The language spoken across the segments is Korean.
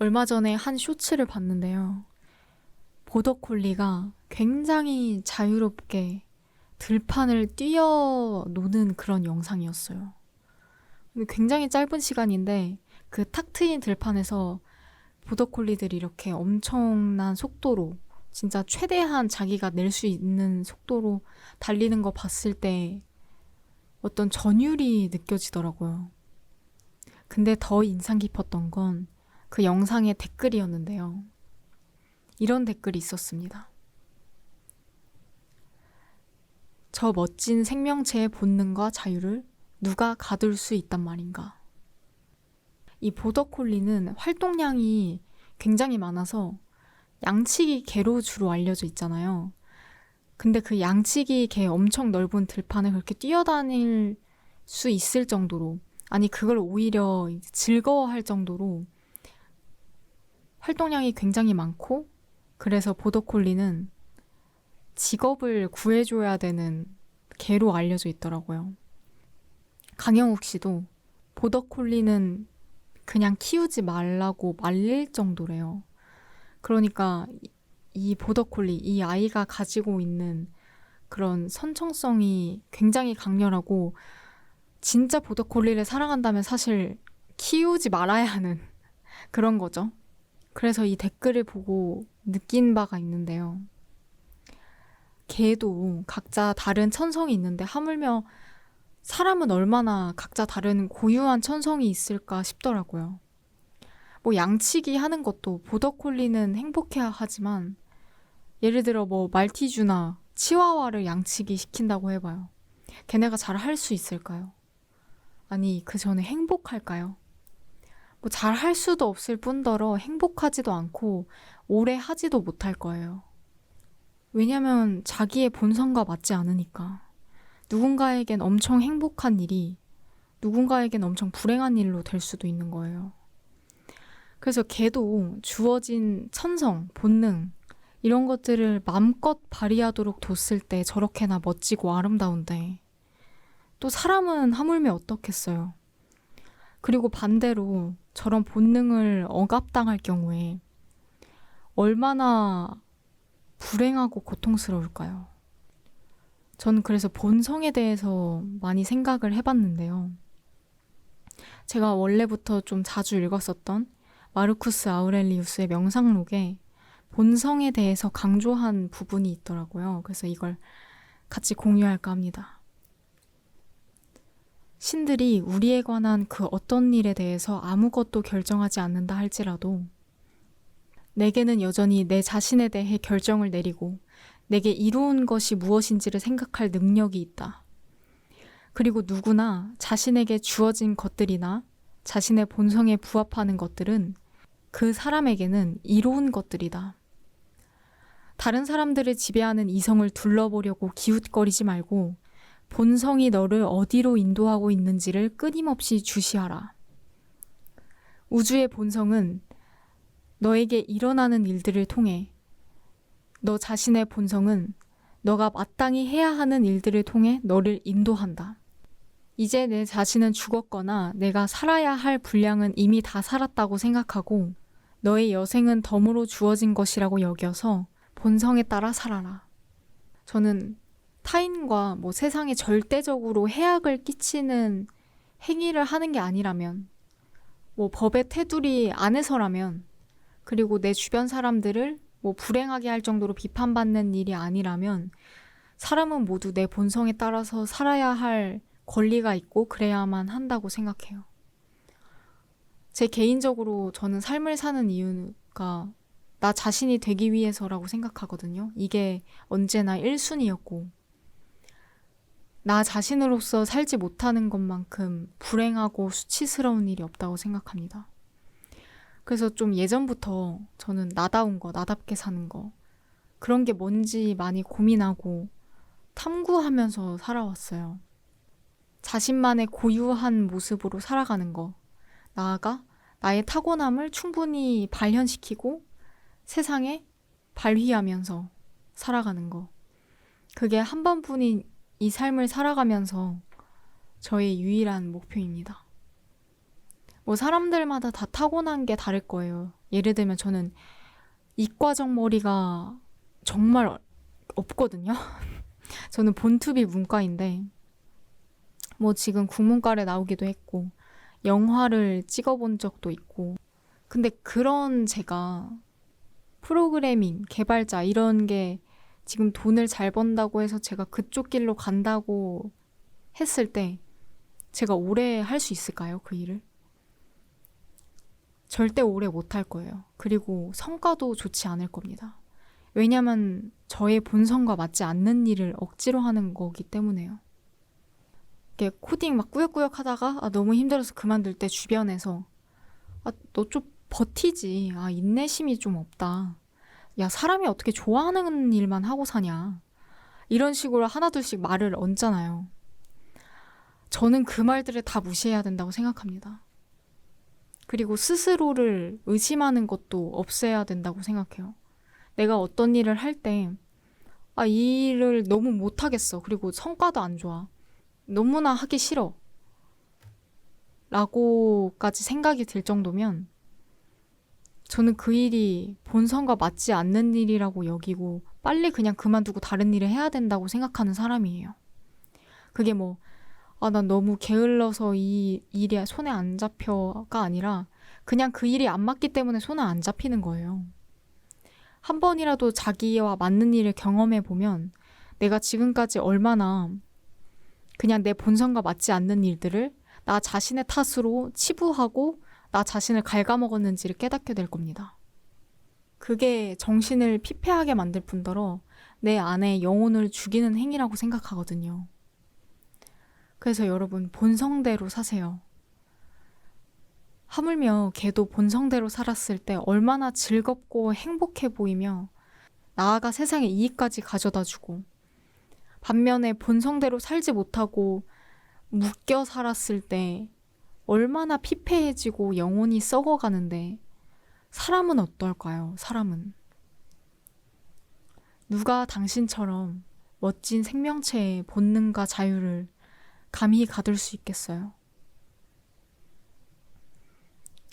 얼마 전에 한 쇼츠를 봤는데요. 보더콜리가 굉장히 자유롭게 들판을 뛰어노는 그런 영상이었어요. 굉장히 짧은 시간인데 그 탁 트인 들판에서 보더콜리들이 이렇게 엄청난 속도로 진짜 최대한 자기가 낼 수 있는 속도로 달리는 거 봤을 때 어떤 전율이 느껴지더라고요. 근데 더 인상 깊었던 건 그 영상의 댓글이었는데요. 이런 댓글이 있었습니다. 저 멋진 생명체의 본능과 자유를 누가 가둘 수 있단 말인가. 이 보더콜리는 활동량이 굉장히 많아서 양치기 개로 주로 알려져 있잖아요. 근데 그 양치기 개 엄청 넓은 들판을 그렇게 뛰어다닐 수 있을 정도로, 아니 그걸 오히려 즐거워할 정도로 활동량이 굉장히 많고, 그래서 보더콜리는 직업을 구해줘야 되는 개로 알려져 있더라고요. 강영욱 씨도 보더콜리는 그냥 키우지 말라고 말릴 정도래요. 그러니까 이 보더콜리, 이 아이가 가지고 있는 그런 선천성이 굉장히 강렬하고, 진짜 보더콜리를 사랑한다면 사실 키우지 말아야 하는 그런 거죠. 그래서 이 댓글을 보고 느낀 바가 있는데요. 개도 각자 다른 천성이 있는데 하물며 사람은 얼마나 각자 다른 고유한 천성이 있을까 싶더라고요. 뭐 양치기 하는 것도 보더콜리는 행복해야 하지만, 예를 들어 뭐 말티즈나 치와와를 양치기 시킨다고 해봐요. 걔네가 잘 할 수 있을까요? 아니 그 전에 행복할까요? 뭐 잘 할 수도 없을 뿐더러 행복하지도 않고 오래 하지도 못할 거예요. 왜냐면 자기의 본성과 맞지 않으니까. 누군가에겐 엄청 행복한 일이 누군가에겐 엄청 불행한 일로 될 수도 있는 거예요. 그래서 걔도 주어진 천성, 본능 이런 것들을 마음껏 발휘하도록 뒀을 때 저렇게나 멋지고 아름다운데, 또 사람은 하물며 어떻겠어요. 그리고 반대로 저런 본능을 억압당할 경우에 얼마나 불행하고 고통스러울까요? 전 그래서 본성에 대해서 많이 생각을 해봤는데요. 제가 원래부터 좀 자주 읽었었던 마르쿠스 아우렐리우스의 명상록에 본성에 대해서 강조한 부분이 있더라고요. 그래서 이걸 같이 공유할까 합니다. 신들이 우리에 관한 그 어떤 일에 대해서 아무것도 결정하지 않는다 할지라도 내게는 여전히 내 자신에 대해 결정을 내리고 내게 이로운 것이 무엇인지를 생각할 능력이 있다. 그리고 누구나 자신에게 주어진 것들이나 자신의 본성에 부합하는 것들은 그 사람에게는 이로운 것들이다. 다른 사람들을 지배하는 이성을 둘러보려고 기웃거리지 말고 본성이 너를 어디로 인도하고 있는지를 끊임없이 주시하라. 우주의 본성은 너에게 일어나는 일들을 통해, 너 자신의 본성은 너가 마땅히 해야 하는 일들을 통해 너를 인도한다. 이제 내 자신은 죽었거나 내가 살아야 할 분량은 이미 다 살았다고 생각하고 너의 여생은 덤으로 주어진 것이라고 여겨서 본성에 따라 살아라. 저는 타인과 뭐 세상에 절대적으로 해악을 끼치는 행위를 하는 게 아니라면, 뭐 법의 테두리 안에서라면, 그리고 내 주변 사람들을 뭐 불행하게 할 정도로 비판받는 일이 아니라면 사람은 모두 내 본성에 따라서 살아야 할 권리가 있고 그래야만 한다고 생각해요. 제 개인적으로 저는 삶을 사는 이유가 나 자신이 되기 위해서라고 생각하거든요. 이게 언제나 1순위였고, 나 자신으로서 살지 못하는 것만큼 불행하고 수치스러운 일이 없다고 생각합니다. 그래서 좀 예전부터 저는 나다운 거, 나답게 사는 거, 그런 게 뭔지 많이 고민하고 탐구하면서 살아왔어요. 자신만의 고유한 모습으로 살아가는 거, 나아가 나의 타고남을 충분히 발현시키고 세상에 발휘하면서 살아가는 거. 그게 한 번뿐인 이 삶을 살아가면서 저의 유일한 목표입니다. 뭐 사람들마다 다 타고난 게 다를 거예요. 예를 들면 저는 이과적 머리가 정말 없거든요. 저는 본투비 문과인데 뭐 지금 국문과를 나오기도 했고 영화를 찍어본 적도 있고 근데 그런 제가 프로그래밍, 개발자 이런 게 지금 돈을 잘 번다고 해서 제가 그쪽 길로 간다고 했을 때 제가 오래 할 수 있을까요? 그 일을? 절대 오래 못 할 거예요. 그리고 성과도 좋지 않을 겁니다. 왜냐면 저의 본성과 맞지 않는 일을 억지로 하는 거기 때문에요. 이렇게 코딩 막 꾸역꾸역 하다가 너무 힘들어서 그만둘 때 주변에서 너 좀 버티지. 인내심이 좀 없다. 야, 사람이 어떻게 좋아하는 일만 하고 사냐. 이런 식으로 하나둘씩 말을 얹잖아요. 저는 그 말들을 다 무시해야 된다고 생각합니다. 그리고 스스로를 의심하는 것도 없애야 된다고 생각해요. 내가 어떤 일을 할 때, 이 일을 너무 못하겠어. 그리고 성과도 안 좋아. 너무나 하기 싫어. 라고까지 생각이 들 정도면 저는 그 일이 본성과 맞지 않는 일이라고 여기고 빨리 그냥 그만두고 다른 일을 해야 된다고 생각하는 사람이에요. 그게 뭐, 난 너무 게을러서 이 일이 손에 안 잡혀가 아니라 그냥 그 일이 안 맞기 때문에 손에 안 잡히는 거예요. 한 번이라도 자기와 맞는 일을 경험해 보면 내가 지금까지 얼마나 그냥 내 본성과 맞지 않는 일들을 나 자신의 탓으로 치부하고 나 자신을 갉아먹었는지를 깨닫게 될 겁니다. 그게 정신을 피폐하게 만들 뿐더러 내 안에 영혼을 죽이는 행위라고 생각하거든요. 그래서 여러분 본성대로 사세요. 하물며 걔도 본성대로 살았을 때 얼마나 즐겁고 행복해 보이며 나아가 세상에 이익까지 가져다주고 반면에 본성대로 살지 못하고 묶여 살았을 때 얼마나 피폐해지고 영혼이 썩어가는데 사람은 어떨까요? 사람은. 누가 당신처럼 멋진 생명체의 본능과 자유를 감히 가둘 수 있겠어요?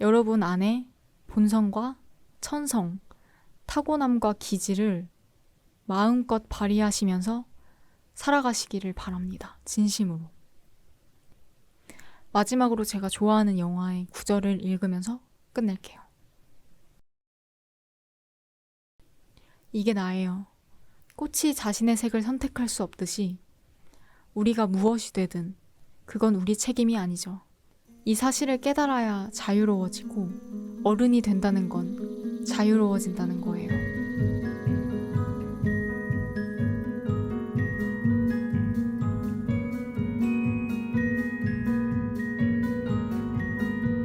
여러분 안에 본성과 천성, 타고남과 기질을 마음껏 발휘하시면서 살아가시기를 바랍니다. 진심으로. 마지막으로 제가 좋아하는 영화의 구절을 읽으면서 끝낼게요. 이게 나예요. 꽃이 자신의 색을 선택할 수 없듯이 우리가 무엇이 되든 그건 우리 책임이 아니죠. 이 사실을 깨달아야 자유로워지고 어른이 된다는 건 자유로워진다는 거예요.